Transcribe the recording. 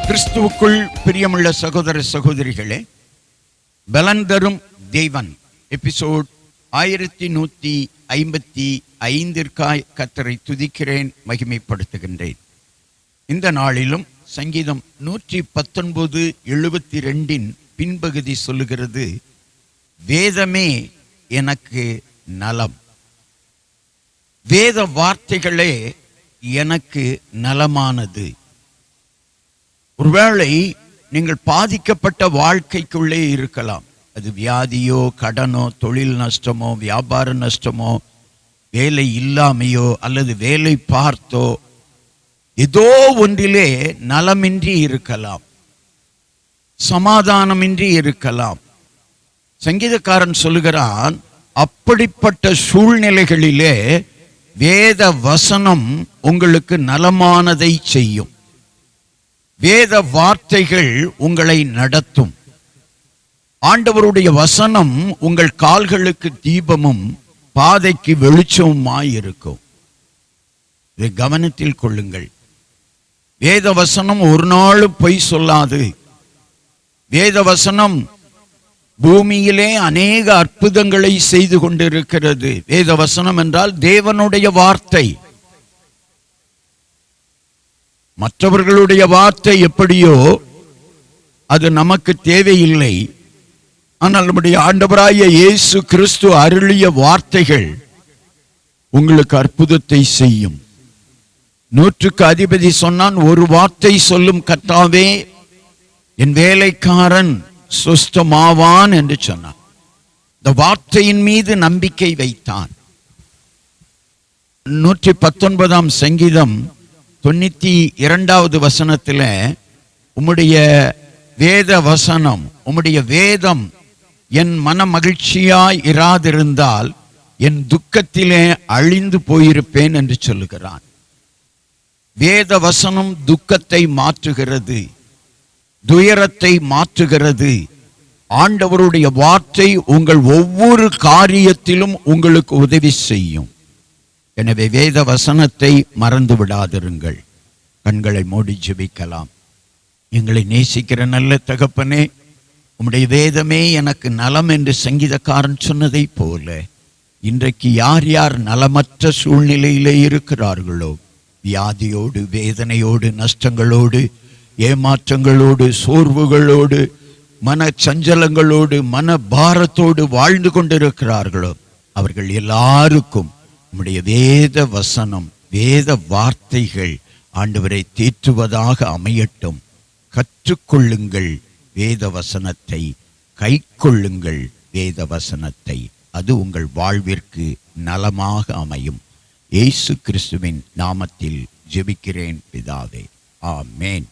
கிறிஸ்துவுக்குள் பிரியமுள்ள சகோதர சகோதரிகளே, பலன் தரும் தேவன் எபிசோட் 1155 கர்த்தரை துதிக்கிறேன், மகிமைப்படுத்துகின்றேன். இந்த நாளிலும் சங்கீதம் 119:72 பின்பகுதி சொல்லுகிறது, வேதமே எனக்கு நலம். வேத வார்த்தைகளே எனக்கு நலமானது. ஒருவேளை நீங்கள் பாதிக்கப்பட்ட வாழ்க்கைக்குள்ளே இருக்கலாம். அது வியாதியோ, கடனோ, தொழில் நஷ்டமோ, வியாபார நஷ்டமோ, வேலை இல்லாமையோ அல்லது வேலை பார்த்தோ ஏதோ ஒன்றிலே நலமின்றி இருக்கலாம், சமாதானமின்றி இருக்கலாம். சங்கீதக்காரன் சொல்லுகிறான், அப்படிப்பட்ட சூழ்நிலைகளிலே வேத வசனம் உங்களுக்கு நலமானதை செய்யும். வேத வார்த்தைகள் உங்களை நடத்தும். ஆண்டவருடைய வசனம் உங்கள் கால்களுக்கு தீபமும் பாதைக்கு வெளிச்சமுமாயிருக்கும். இதை கவனத்தில் கொள்ளுங்கள். வேத வசனம் ஒரு நாளும் பொய் சொல்லாது. வேத வசனம் பூமியிலே அநேக அற்புதங்களை செய்து கொண்டிருக்கிறது. வேத வசனம் என்றால் தேவனுடைய வார்த்தை. மற்றவர்களுடைய வார்த்தை எப்படியோ அது நமக்கு தேவையில்லை. ஆனால் நம்முடைய ஆண்டவராகிய இயேசு கிறிஸ்து அருளிய வார்த்தைகள் உங்களுக்கு அற்புதத்தை செய்யும். 100க்கு அதிபதி சொன்னான், ஒரு வார்த்தை சொல்லும் கர்த்தாவே, என் வேலைக்காரன் சுஸ்தமாவான் என்று சொன்னான். இந்த வார்த்தையின் மீது நம்பிக்கை வைத்தான். 119 சங்கீதம் 92வது வசனத்தில், உம்முடைய வேத வசனம், உம்முடைய வேதம் என் மன மகிழ்ச்சியாய் இராதிருந்தால் என் துக்கத்திலே அழிந்து போயிருப்பேன் என்று சொல்லுகிறான். வேத வசனம் துக்கத்தை மாற்றுகிறது, துயரத்தை மாற்றுகிறது. ஆண்டவருடைய வார்த்தை உங்கள் ஒவ்வொரு காரியத்திலும் உங்களுக்கு உதவி செய்யும். எனவே வேத வசனத்தை மறந்து விடாதிருங்கள். கண்களை மூடி ஜெபிக்கலாம். எங்களை நேசிக்கிற நல்ல தகப்பனே, உம்முடைய வேதமே எனக்கு நலம் என்று சங்கீதக்காரன் சொன்னதை போல, இன்றைக்கு யார் யார் நலமற்ற சூழ்நிலையிலே இருக்கிறார்களோ, வியாதியோடு, வேதனையோடு, நஷ்டங்களோடு, ஏமாற்றங்களோடு, சோர்வுகளோடு, மன சஞ்சலங்களோடு, மன பாரத்தோடு வாழ்ந்து கொண்டிருக்கிறார்களோ, அவர்கள் எல்லாருக்கும் உம்முடைய வேத வசனம், வேத வார்த்தைகள் ஆண்டவரை தேற்றுவதாக அமையட்டும். கற்றுக்கொள்ளுங்கள் வேத வசனத்தை, கை கொள்ளுங்கள் வேத வசனத்தை. அது உங்கள் வாழ்விற்கு நலமாக அமையும். இயேசு கிறிஸ்துவின் நாமத்தில் ஜெபிக்கிறேன் பிதாவே, ஆமேன்.